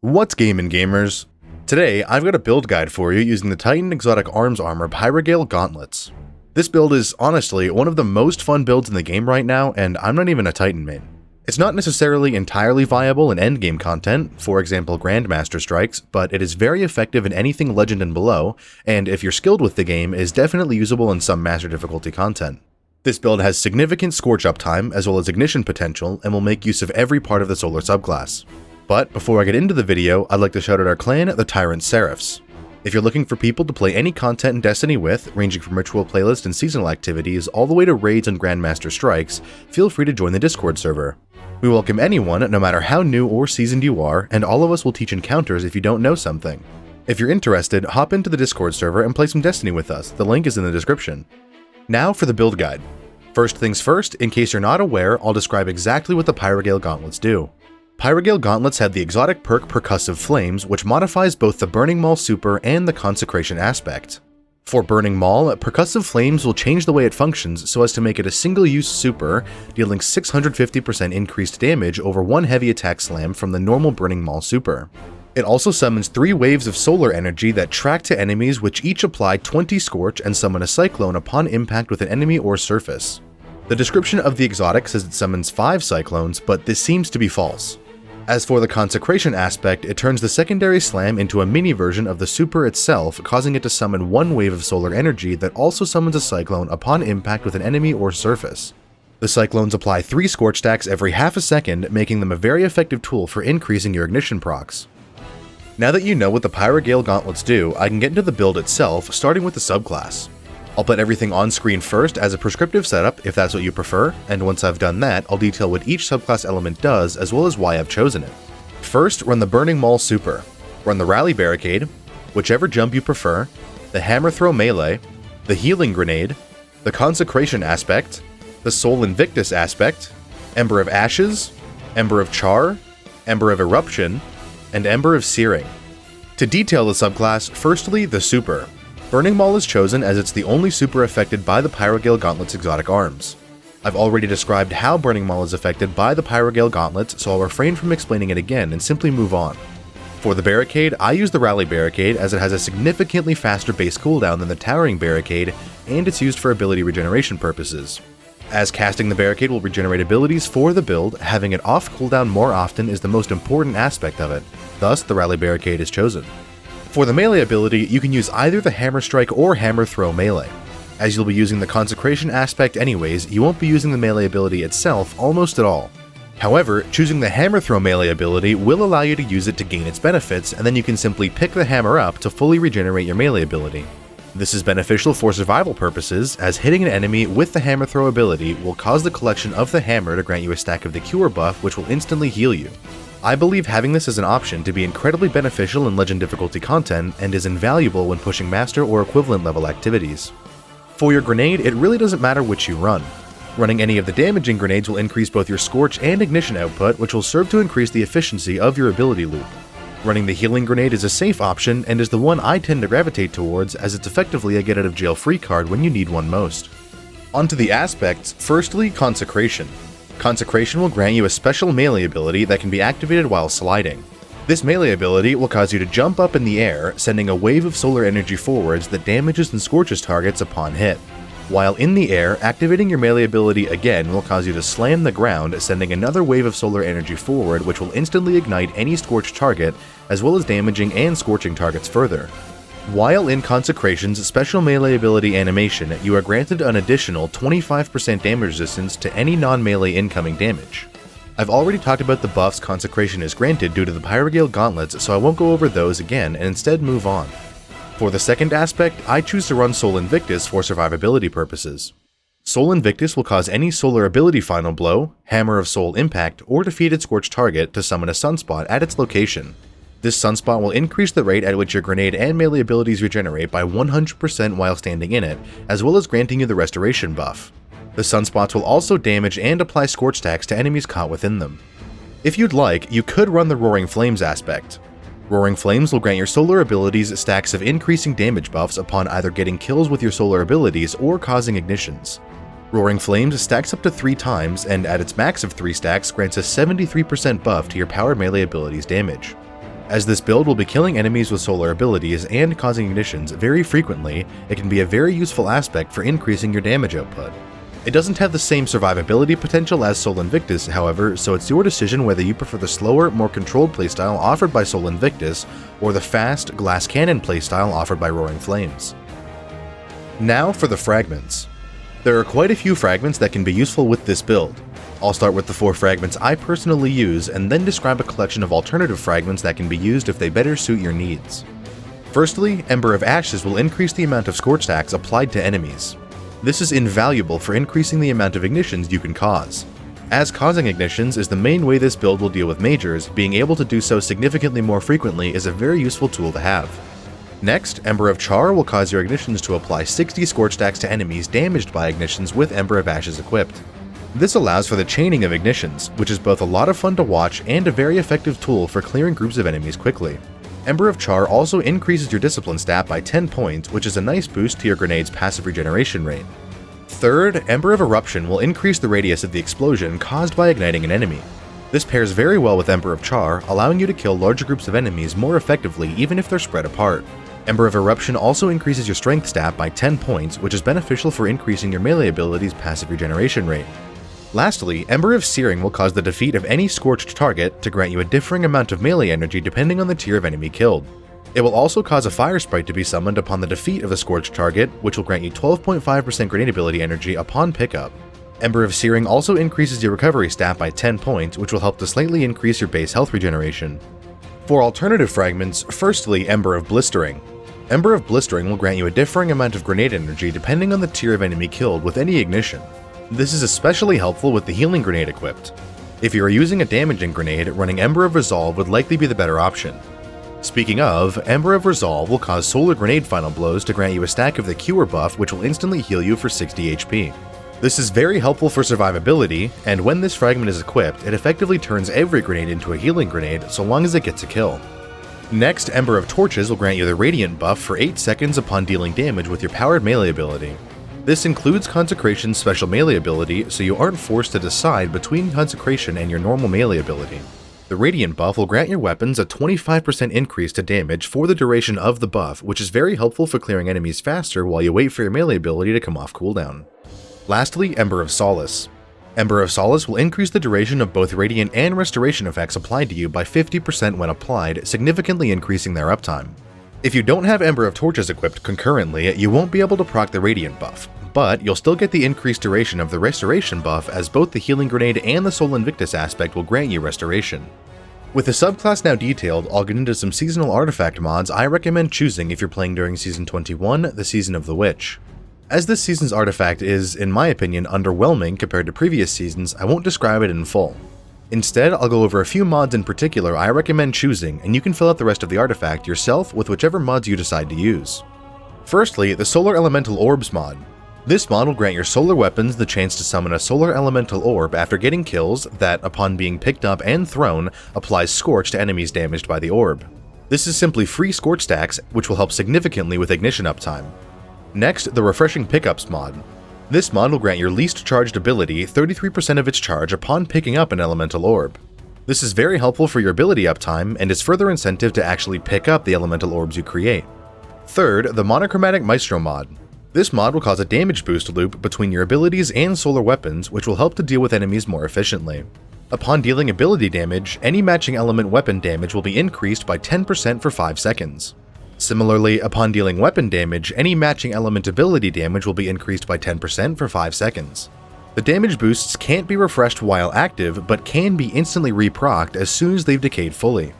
What's gaming, gamers? Today, I've got a build guide for you using the Titan Exotic Arms Armor Pyrogale Gauntlets. This build is, honestly, one of the most fun builds in the game right now, and I'm not even a Titan main. It's not necessarily entirely viable in endgame content, for example Grandmaster strikes, but it is very effective in anything Legend and below, and if you're skilled with the game, is definitely usable in some Master difficulty content. This build has significant Scorch uptime, as well as ignition potential, and will make use of every part of the Solar subclass. But before I get into the video, I'd like to shout out our clan, the Tyrant Seraphs. If you're looking for people to play any content in Destiny with, ranging from ritual playlists and seasonal activities all the way to raids and Grandmaster strikes, feel free to join the Discord server. We welcome anyone, no matter how new or seasoned you are, and all of us will teach encounters if you don't know something. If you're interested, hop into the Discord server and play some Destiny with us, the link is in the description. Now for the build guide. First things first, in case you're not aware, I'll describe exactly what the Pyrogale Gauntlets do. Pyrogale Gauntlets have the exotic perk Percussive Flames, which modifies both the Burning Maul super and the Consecration aspect. For Burning Maul, Percussive Flames will change the way it functions so as to make it a single-use super, dealing 650% increased damage over one heavy attack slam from the normal Burning Maul super. It also summons 3 waves of solar energy that track to enemies, which each apply 20 Scorch and summon a Cyclone upon impact with an enemy or surface. The description of the exotic says it summons 5 Cyclones, but this seems to be false. As for the Consecration aspect, it turns the secondary slam into a mini version of the super itself, causing it to summon 1 wave of solar energy that also summons a Cyclone upon impact with an enemy or surface. The Cyclones apply 3 Scorch stacks every half a second, making them a very effective tool for increasing your ignition procs. Now that you know what the Pyrogale Gauntlets do, I can get into the build itself, starting with the subclass. I'll put everything on screen first as a prescriptive setup if that's what you prefer, and once I've done that, I'll detail what each subclass element does as well as why I've chosen it. First, run the Burning Maul super. Run the Rally Barricade, whichever jump you prefer, the Hammer Throw melee, the Healing Grenade, the Consecration aspect, the Soul Invictus aspect, Ember of Ashes, Ember of Char, Ember of Eruption, and Ember of Searing. To detail the subclass, firstly, the super. Burning Maul is chosen as it's the only super affected by the Pyrogale Gauntlets exotic arms. I've already described how Burning Maul is affected by the Pyrogale Gauntlets, so I'll refrain from explaining it again and simply move on. For the Barricade, I use the Rally Barricade as it has a significantly faster base cooldown than the Towering Barricade, and it's used for ability regeneration purposes. As casting the Barricade will regenerate abilities for the build, having it off cooldown more often is the most important aspect of it, thus the Rally Barricade is chosen. For the melee ability, you can use either the Hammer Strike or Hammer Throw melee. As you'll be using the Consecration aspect anyways, you won't be using the melee ability itself almost at all. However, choosing the Hammer Throw melee ability will allow you to use it to gain its benefits, and then you can simply pick the hammer up to fully regenerate your melee ability. This is beneficial for survival purposes, as hitting an enemy with the Hammer Throw ability will cause the collection of the hammer to grant you a stack of the Cure buff, which will instantly heal you. I believe having this as an option to be incredibly beneficial in Legend difficulty content and is invaluable when pushing Master or equivalent level activities. For your grenade, it really doesn't matter which you run. Running any of the damaging grenades will increase both your Scorch and Ignition output, which will serve to increase the efficiency of your ability loop. Running the Healing Grenade is a safe option and is the one I tend to gravitate towards, as it's effectively a get out of jail free card when you need one most. Onto the aspects, firstly Consecration. Consecration will grant you a special melee ability that can be activated while sliding. This melee ability will cause you to jump up in the air, sending a wave of solar energy forwards that damages and scorches targets upon hit. While in the air, activating your melee ability again will cause you to slam the ground, sending another wave of solar energy forward which will instantly ignite any scorched target, as well as damaging and scorching targets further. While in Consecration's special melee ability animation, you are granted an additional 25% damage resistance to any non-melee incoming damage. I've already talked about the buffs Consecration is granted due to the Pyrogale Gauntlets, so I won't go over those again and instead move on. For the second aspect, I choose to run Soul Invictus for survivability purposes. Soul Invictus will cause any solar ability final blow, Hammer of Soul impact, or defeated scorched target to summon a sunspot at its location. This sunspot will increase the rate at which your grenade and melee abilities regenerate by 100% while standing in it, as well as granting you the restoration buff. The sunspots will also damage and apply scorch stacks to enemies caught within them. If you'd like, you could run the Roaring Flames aspect. Roaring Flames will grant your solar abilities stacks of increasing damage buffs upon either getting kills with your solar abilities or causing ignitions. Roaring Flames stacks up to 3 times, and at its max of 3 stacks grants a 73% buff to your power melee abilities damage. As this build will be killing enemies with solar abilities and causing ignitions very frequently, it can be a very useful aspect for increasing your damage output. It doesn't have the same survivability potential as Sol Invictus, however, so it's your decision whether you prefer the slower, more controlled playstyle offered by Sol Invictus, or the fast, glass cannon playstyle offered by Roaring Flames. Now for the fragments. There are quite a few fragments that can be useful with this build. I'll start with the 4 fragments I personally use and then describe a collection of alternative fragments that can be used if they better suit your needs. Firstly, Ember of Ashes will increase the amount of scorch stacks applied to enemies. This is invaluable for increasing the amount of ignitions you can cause. As causing ignitions is the main way this build will deal with majors, being able to do so significantly more frequently is a very useful tool to have. Next, Ember of Char will cause your ignitions to apply 60 scorch stacks to enemies damaged by ignitions with Ember of Ashes equipped. This allows for the chaining of ignitions, which is both a lot of fun to watch and a very effective tool for clearing groups of enemies quickly. Ember of Char also increases your discipline stat by 10 points, which is a nice boost to your grenade's passive regeneration rate. Third, Ember of Eruption will increase the radius of the explosion caused by igniting an enemy. This pairs very well with Ember of Char, allowing you to kill larger groups of enemies more effectively even if they're spread apart. Ember of Eruption also increases your strength stat by 10 points, which is beneficial for increasing your melee ability's passive regeneration rate. Lastly, Ember of Searing will cause the defeat of any scorched target to grant you a differing amount of melee energy depending on the tier of enemy killed. It will also cause a fire sprite to be summoned upon the defeat of a scorched target, which will grant you 12.5% grenade ability energy upon pickup. Ember of Searing also increases your recovery stat by 10 points, which will help to slightly increase your base health regeneration. For alternative fragments, firstly, Ember of Blistering. Ember of Blistering will grant you a differing amount of grenade energy depending on the tier of enemy killed with any ignition. This is especially helpful with the healing grenade equipped. If you are using a damaging grenade, running Ember of Resolve would likely be the better option. Speaking of, Ember of Resolve will cause Solar Grenade Final Blows to grant you a stack of the Cure buff, which will instantly heal you for 60 HP. This is very helpful for survivability, and when this fragment is equipped, it effectively turns every grenade into a healing grenade so long as it gets a kill. Next, Ember of Torches will grant you the Radiant buff for 8 seconds upon dealing damage with your powered melee ability. This includes Consecration's special melee ability, so you aren't forced to decide between Consecration and your normal melee ability. The Radiant buff will grant your weapons a 25% increase to damage for the duration of the buff, which is very helpful for clearing enemies faster while you wait for your melee ability to come off cooldown. Lastly, Ember of Solace. Ember of Solace will increase the duration of both Radiant and Restoration effects applied to you by 50% when applied, significantly increasing their uptime. If you don't have Ember of Torches equipped concurrently, you won't be able to proc the Radiant buff, but you'll still get the increased duration of the Restoration buff as both the Healing Grenade and the Sol Invictus aspect will grant you Restoration. With the subclass now detailed, I'll get into some seasonal artifact mods I recommend choosing if you're playing during Season 21, the Season of the Witch. As this season's artifact is, in my opinion, underwhelming compared to previous seasons, I won't describe it in full. Instead, I'll go over a few mods in particular I recommend choosing, and you can fill out the rest of the artifact yourself with whichever mods you decide to use. Firstly, the Solar Elemental Orbs mod. This mod will grant your solar weapons the chance to summon a Solar Elemental Orb after getting kills that, upon being picked up and thrown, applies Scorch to enemies damaged by the orb. This is simply free Scorch stacks, which will help significantly with ignition uptime. Next, the Refreshing Pickups mod. This mod will grant your least charged ability 33% of its charge upon picking up an elemental orb. This is very helpful for your ability uptime and is further incentive to actually pick up the elemental orbs you create. Third, the Monochromatic Maestro mod. This mod will cause a damage boost loop between your abilities and solar weapons, which will help to deal with enemies more efficiently. Upon dealing ability damage, any matching element weapon damage will be increased by 10% for 5 seconds. Similarly, upon dealing weapon damage, any matching element ability damage will be increased by 10% for 5 seconds. The damage boosts can't be refreshed while active, but can be instantly reprocced as soon as they've decayed fully.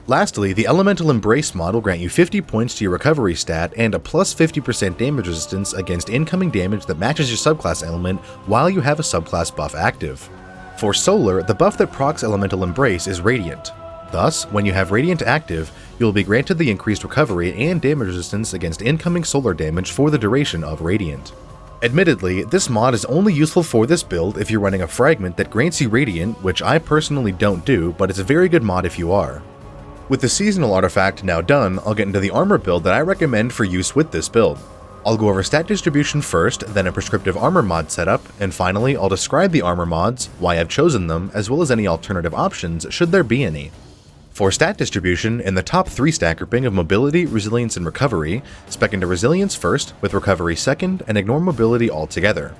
Lastly, the Elemental Embrace mod will grant you 50 points to your recovery stat and a plus 50% damage resistance against incoming damage that matches your subclass element while you have a subclass buff active. For Solar, the buff that procs Elemental Embrace is Radiant. Thus, when you have Radiant active, you will be granted the increased recovery and damage resistance against incoming solar damage for the duration of Radiant. Admittedly, this mod is only useful for this build if you're running a fragment that grants you Radiant, which I personally don't do, but it's a very good mod if you are. With the seasonal artifact now done, I'll get into the armor build that I recommend for use with this build. I'll go over stat distribution first, then a prescriptive armor mod setup, and finally I'll describe the armor mods, why I've chosen them, as well as any alternative options should there be any. For stat distribution, in the top 3 stat grouping of Mobility, Resilience, and Recovery, spec into Resilience first, with Recovery second, and ignore Mobility altogether.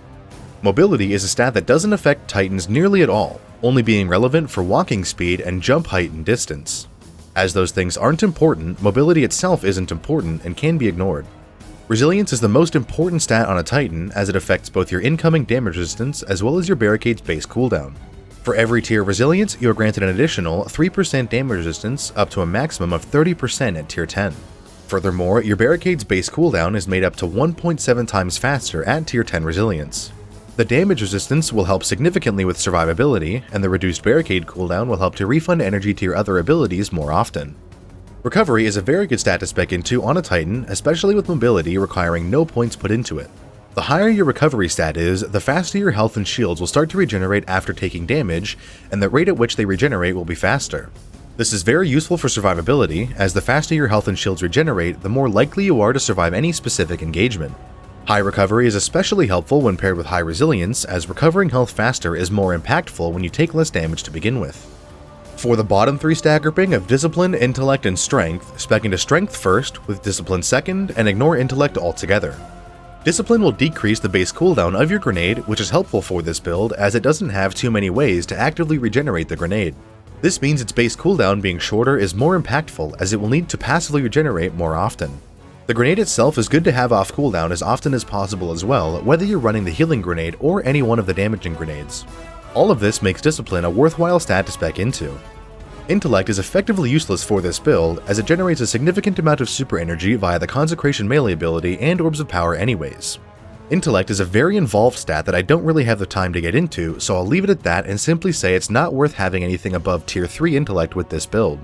Mobility is a stat that doesn't affect Titans nearly at all, only being relevant for walking speed and jump height and distance. As those things aren't important, Mobility itself isn't important and can be ignored. Resilience is the most important stat on a Titan as it affects both your incoming damage resistance as well as your barricade's base cooldown. For every tier of Resilience, you are granted an additional 3% damage resistance up to a maximum of 30% at tier 10. Furthermore, your barricade's base cooldown is made up to 1.7 times faster at tier 10 Resilience. The damage resistance will help significantly with survivability, and the reduced barricade cooldown will help to refund energy to your other abilities more often. Recovery is a very good stat to spec into on a Titan, especially with mobility requiring no points put into it. The higher your recovery stat is, the faster your health and shields will start to regenerate after taking damage, and the rate at which they regenerate will be faster. This is very useful for survivability, as the faster your health and shields regenerate, the more likely you are to survive any specific engagement. High recovery is especially helpful when paired with high resilience, as recovering health faster is more impactful when you take less damage to begin with. For the bottom 3 stat grouping of Discipline, Intellect, and Strength, spec into Strength first, with Discipline second, and ignore Intellect altogether. Discipline will decrease the base cooldown of your grenade, which is helpful for this build as it doesn't have too many ways to actively regenerate the grenade. This means its base cooldown being shorter is more impactful as it will need to passively regenerate more often. The grenade itself is good to have off cooldown as often as possible as well, whether you're running the healing grenade or any one of the damaging grenades. All of this makes Discipline a worthwhile stat to spec into. Intellect is effectively useless for this build, as it generates a significant amount of super energy via the Consecration melee ability and Orbs of Power anyways. Intellect is a very involved stat that I don't really have the time to get into, so I'll leave it at that and simply say it's not worth having anything above tier 3 Intellect with this build.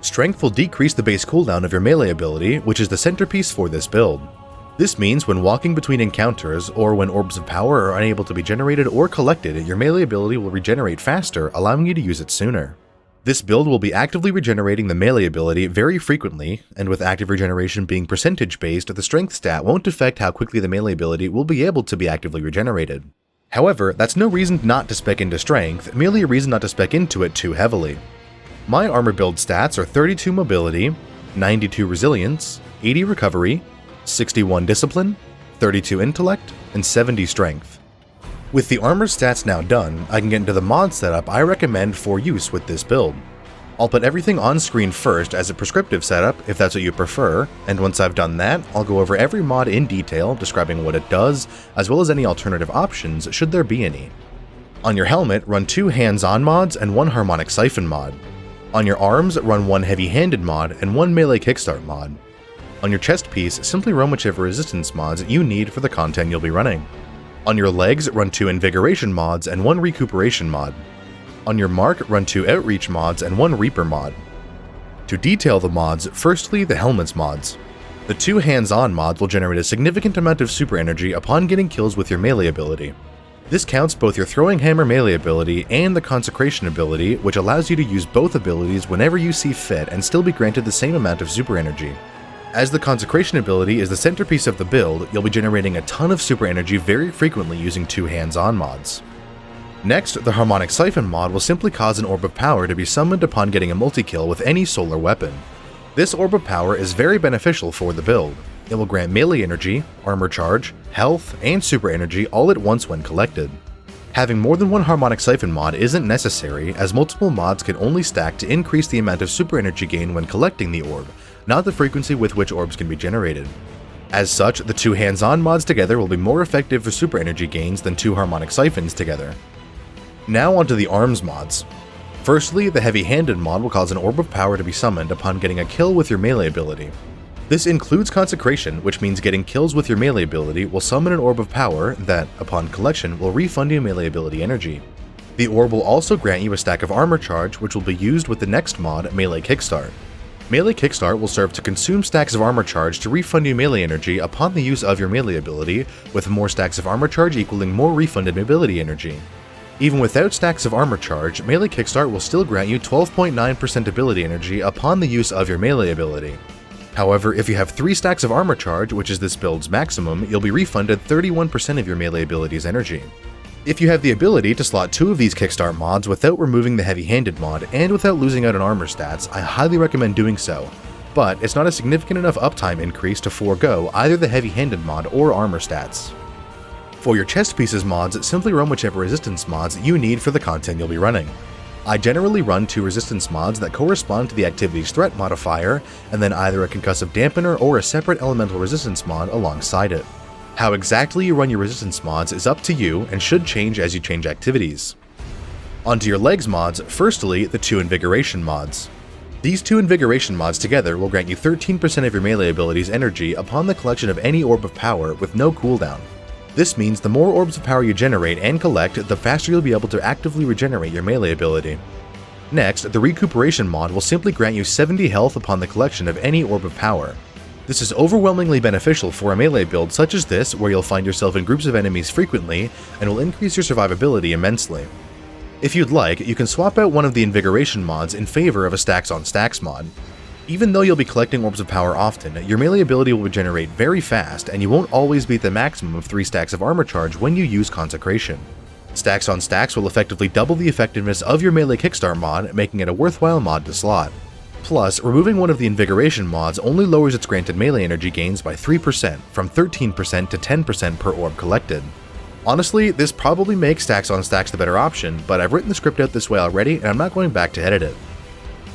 Strength will decrease the base cooldown of your melee ability, which is the centerpiece for this build. This means when walking between encounters, or when Orbs of Power are unable to be generated or collected, your melee ability will regenerate faster, allowing you to use it sooner. This build will be actively regenerating the melee ability very frequently, and with active regeneration being percentage based, the strength stat won't affect how quickly the melee ability will be able to be actively regenerated. However, that's no reason not to spec into strength, merely a reason not to spec into it too heavily. My armor build stats are 32 mobility, 92 resilience, 80 recovery, 61 discipline, 32 intellect, and 70 strength. With the armor stats now done, I can get into the mod setup I recommend for use with this build. I'll put everything on screen first as a prescriptive setup if that's what you prefer, and once I've done that, I'll go over every mod in detail, describing what it does, as well as any alternative options should there be any. On your helmet, run 2 hands-on mods and 1 harmonic siphon mod. On your arms, run 1 heavy-handed mod and 1 melee kickstart mod. On your chest piece, simply run whichever resistance mods you need for the content you'll be running. On your legs, run 2 invigoration mods and 1 recuperation mod. On your mark, run 2 outreach mods and 1 reaper mod. To detail the mods, firstly the helmets mods. The 2 hands-on mods will generate a significant amount of super energy upon getting kills with your melee ability. This counts both your throwing hammer melee ability and the consecration ability, which allows you to use both abilities whenever you see fit and still be granted the same amount of super energy. As the consecration ability is the centerpiece of the build, you'll be generating a ton of super energy very frequently using 2 hands-on mods. Next, the harmonic siphon mod will simply cause an orb of power to be summoned upon getting a multi-kill with any solar weapon. This orb of power is very beneficial for the build. It will grant melee energy, armor charge, health, and super energy all at once when collected. Having more than 1 harmonic siphon mod isn't necessary, as multiple mods can only stack to increase the amount of super energy gain when collecting the orb, not the frequency with which orbs can be generated. As such, the 2 hands-on mods together will be more effective for super energy gains than 2 harmonic siphons together. Now onto the arms mods. Firstly, the heavy-handed mod will cause an orb of power to be summoned upon getting a kill with your melee ability. This includes consecration, which means getting kills with your melee ability will summon an orb of power that, upon collection, will refund you melee ability energy. The orb will also grant you a stack of armor charge, which will be used with the next mod, Melee Kickstart. Melee Kickstart will serve to consume stacks of armor charge to refund you melee energy upon the use of your melee ability, with more stacks of armor charge equaling more refunded ability energy. Even without stacks of armor charge, Melee Kickstart will still grant you 12.9% ability energy upon the use of your melee ability. However, if you have 3 stacks of armor charge, which is this build's maximum, you'll be refunded 31% of your melee ability's energy. If you have the ability to slot 2 of these kickstart mods without removing the heavy-handed mod and without losing out on armor stats, I highly recommend doing so, but it's not a significant enough uptime increase to forego either the heavy-handed mod or armor stats. For your chest pieces mods, simply run whichever resistance mods you need for the content you'll be running. I generally run 2 resistance mods that correspond to the activity's threat modifier, and then either a concussive dampener or a separate elemental resistance mod alongside it. How exactly you run your resistance mods is up to you and should change as you change activities. Onto your legs mods, firstly the 2 invigoration mods. These 2 invigoration mods together will grant you 13% of your melee ability's energy upon the collection of any orb of power with no cooldown. This means the more orbs of power you generate and collect, the faster you'll be able to actively regenerate your melee ability. Next, the recuperation mod will simply grant you 70 health upon the collection of any orb of power. This is overwhelmingly beneficial for a melee build such as this, where you'll find yourself in groups of enemies frequently and will increase your survivability immensely. If you'd like, you can swap out one of the invigoration mods in favor of a stacks on stacks mod. Even though you'll be collecting orbs of power often, your melee ability will regenerate very fast, and you won't always beat the maximum of 3 stacks of armor charge when you use Consecration. Stacks on stacks will effectively double the effectiveness of your melee kickstart mod, making it a worthwhile mod to slot. Plus, removing one of the invigoration mods only lowers its granted melee energy gains by 3%, from 13% to 10% per orb collected. Honestly, this probably makes stacks on stacks the better option, but I've written the script out this way already and I'm not going back to edit it.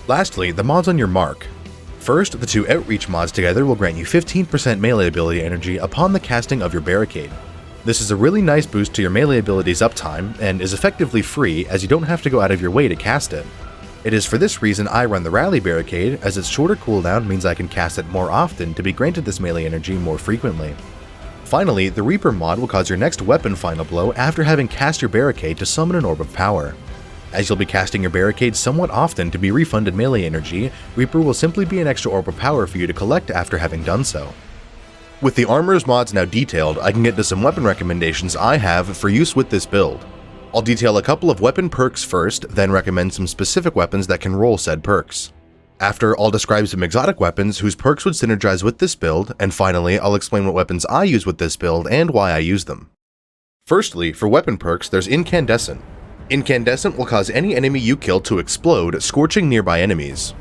Lastly, the mods on your mark. First, the 2 outreach mods together will grant you 15% melee ability energy upon the casting of your barricade. This is a really nice boost to your melee ability's uptime, and is effectively free as you don't have to go out of your way to cast it. It is for this reason I run the Rally Barricade, as its shorter cooldown means I can cast it more often to be granted this melee energy more frequently. Finally, the Reaper mod will cause your next weapon final blow after having cast your barricade to summon an orb of power. As you'll be casting your barricade somewhat often to be refunded melee energy, Reaper will simply be an extra orb of power for you to collect after having done so. With the armor's mods now detailed, I can get to some weapon recommendations I have for use with this build. I'll detail a couple of weapon perks first, then recommend some specific weapons that can roll said perks. After, I'll describe some exotic weapons whose perks would synergize with this build, and finally, I'll explain what weapons I use with this build and why I use them. Firstly, for weapon perks, there's Incandescent. Incandescent will cause any enemy you kill to explode, scorching nearby enemies.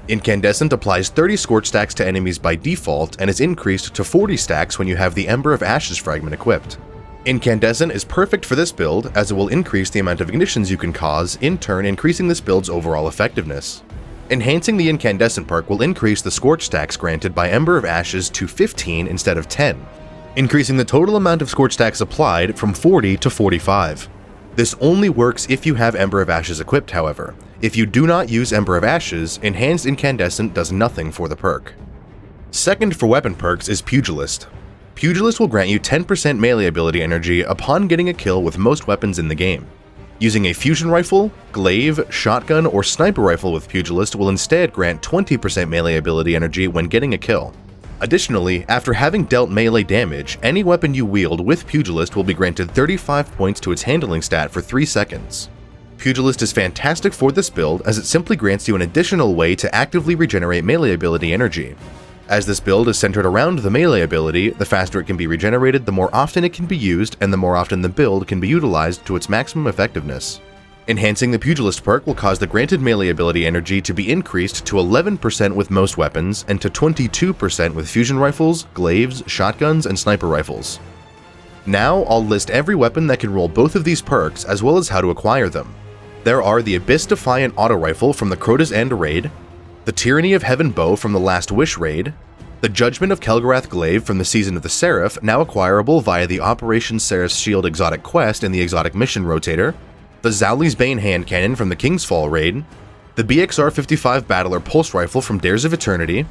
Incandescent applies 30 scorch stacks to enemies by default and is increased to 40 stacks when you have the Ember of Ashes fragment equipped. Incandescent is perfect for this build as it will increase the amount of ignitions you can cause, in turn increasing this build's overall effectiveness. Enhancing the Incandescent perk will increase the scorch stacks granted by Ember of Ashes to 15 instead of 10, increasing the total amount of scorch stacks applied from 40 to 45. This only works if you have Ember of Ashes equipped, however. If you do not use Ember of Ashes, Enhanced Incandescent does nothing for the perk. Second for weapon perks is Pugilist. Pugilist will grant you 10% melee ability energy upon getting a kill with most weapons in the game. Using a fusion rifle, glaive, shotgun, or sniper rifle with Pugilist will instead grant 20% melee ability energy when getting a kill. Additionally, after having dealt melee damage, any weapon you wield with Pugilist will be granted 35 points to its handling stat for 3 seconds. Pugilist is fantastic for this build as it simply grants you an additional way to actively regenerate melee ability energy. As this build is centered around the melee ability, the faster it can be regenerated, the more often it can be used, and the more often the build can be utilized to its maximum effectiveness. Enhancing the Pugilist perk will cause the granted melee ability energy to be increased to 11% with most weapons, and to 22% with fusion rifles, glaives, shotguns, and sniper rifles. Now, I'll list every weapon that can roll both of these perks, as well as how to acquire them. There are the Abyss Defiant Auto Rifle from the Crota's End raid, the Tyranny of Heaven Bow from the Last Wish raid, the Judgment of Kelgarath Glaive from the Season of the Seraph, now acquirable via the Operation Seraph's Shield exotic quest in the exotic mission rotator, the Zowli's Bane Hand Cannon from the King's Fall raid, the BXR-55 Battler Pulse Rifle from Dares of Eternity,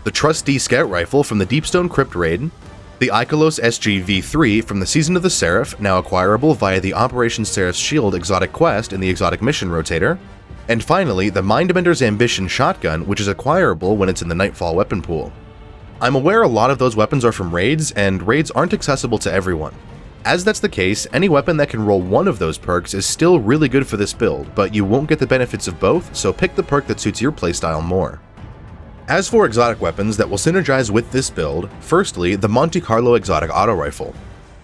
the Trustee Scout Rifle from the Deepstone Crypt raid, the Ikelos SG-V3 from the Season of the Seraph, now acquirable via the Operation Seraph's Shield exotic quest in the exotic mission rotator, and finally the Mindbender's Ambition Shotgun, which is acquirable when it's in the Nightfall weapon pool. I'm aware a lot of those weapons are from raids, and raids aren't accessible to everyone. As that's the case, any weapon that can roll one of those perks is still really good for this build, but you won't get the benefits of both, so pick the perk that suits your playstyle more. As for exotic weapons that will synergize with this build, firstly, the Monte Carlo Exotic Auto Rifle.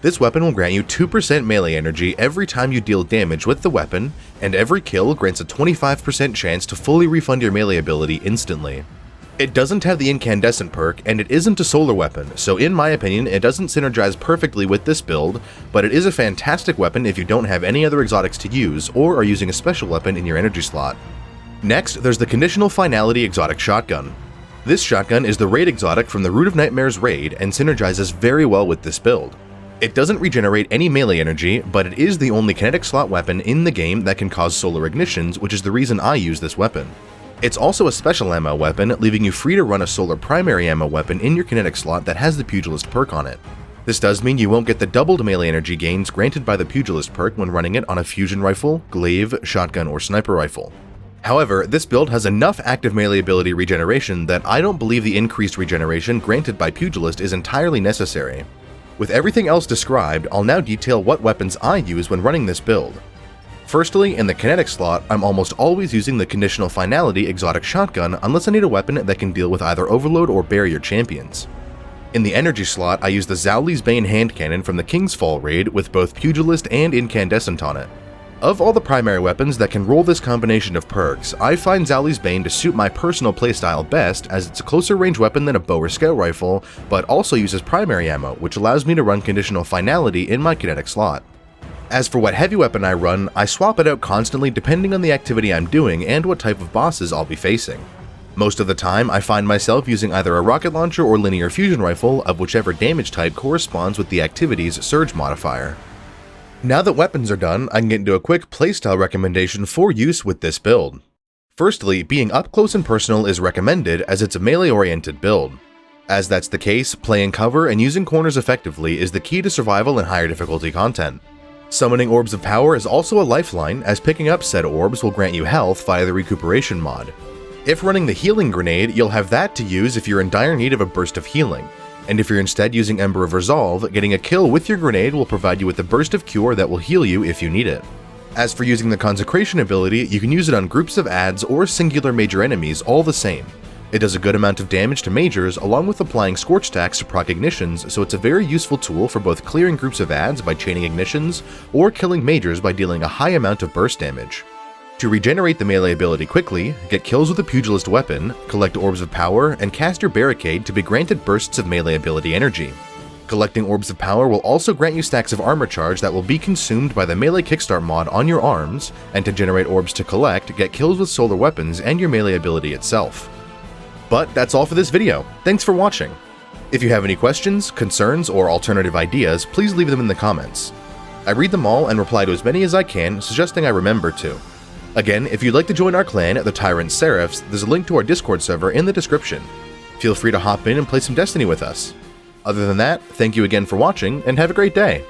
This weapon will grant you 2% melee energy every time you deal damage with the weapon, and every kill grants a 25% chance to fully refund your melee ability instantly. It doesn't have the incandescent perk, and it isn't a solar weapon, so in my opinion it doesn't synergize perfectly with this build, but it is a fantastic weapon if you don't have any other exotics to use, or are using a special weapon in your energy slot. Next, there's the Conditional Finality Exotic Shotgun. This shotgun is the raid exotic from the Root of Nightmares raid and synergizes very well with this build. It doesn't regenerate any melee energy, but it is the only kinetic slot weapon in the game that can cause solar ignitions, which is the reason I use this weapon. It's also a special ammo weapon, leaving you free to run a solar primary ammo weapon in your kinetic slot that has the Pugilist perk on it. This does mean you won't get the doubled melee energy gains granted by the Pugilist perk when running it on a fusion rifle, glaive, shotgun, or sniper rifle. However, this build has enough active melee ability regeneration that I don't believe the increased regeneration granted by Pugilist is entirely necessary. With everything else described, I'll now detail what weapons I use when running this build. Firstly, in the kinetic slot, I'm almost always using the Conditional Finality Exotic Shotgun unless I need a weapon that can deal with either Overload or Barrier champions. In the energy slot, I use the Zowli's Bane hand cannon from the King's Fall raid with both Pugilist and Incandescent on it. Of all the primary weapons that can roll this combination of perks, I find Zowli's Bane to suit my personal playstyle best as it's a closer range weapon than a bow or scout rifle, but also uses primary ammo, which allows me to run Conditional Finality in my kinetic slot. As for what heavy weapon I run, I swap it out constantly depending on the activity I'm doing and what type of bosses I'll be facing. Most of the time, I find myself using either a rocket launcher or linear fusion rifle of whichever damage type corresponds with the activity's surge modifier. Now that weapons are done, I can get into a quick playstyle recommendation for use with this build. Firstly, being up close and personal is recommended as it's a melee-oriented build. As that's the case, playing cover and using corners effectively is the key to survival in higher difficulty content. Summoning Orbs of Power is also a lifeline, as picking up said orbs will grant you health via the Recuperation mod. If running the Healing Grenade, you'll have that to use if you're in dire need of a burst of healing, and if you're instead using Ember of Resolve, getting a kill with your grenade will provide you with a burst of cure that will heal you if you need it. As for using the Consecration ability, you can use it on groups of adds or singular major enemies all the same. It does a good amount of damage to majors along with applying Scorch stacks to proc ignitions, so it's a very useful tool for both clearing groups of adds by chaining ignitions or killing majors by dealing a high amount of burst damage. To regenerate the melee ability quickly, get kills with a Pugilist weapon, collect Orbs of Power, and cast your Barricade to be granted bursts of melee ability energy. Collecting Orbs of Power will also grant you stacks of armor charge that will be consumed by the melee kickstart mod on your arms, and to generate orbs to collect, get kills with solar weapons and your melee ability itself. But that's all for this video. Thanks for watching. If you have any questions, concerns, or alternative ideas, please leave them in the comments. I read them all and reply to as many as I can, suggesting I remember to. Again, if you'd like to join our clan, the Tyrant Seraphs, there's a link to our Discord server in the description. Feel free to hop in and play some Destiny with us. Other than that, thank you again for watching, and have a great day!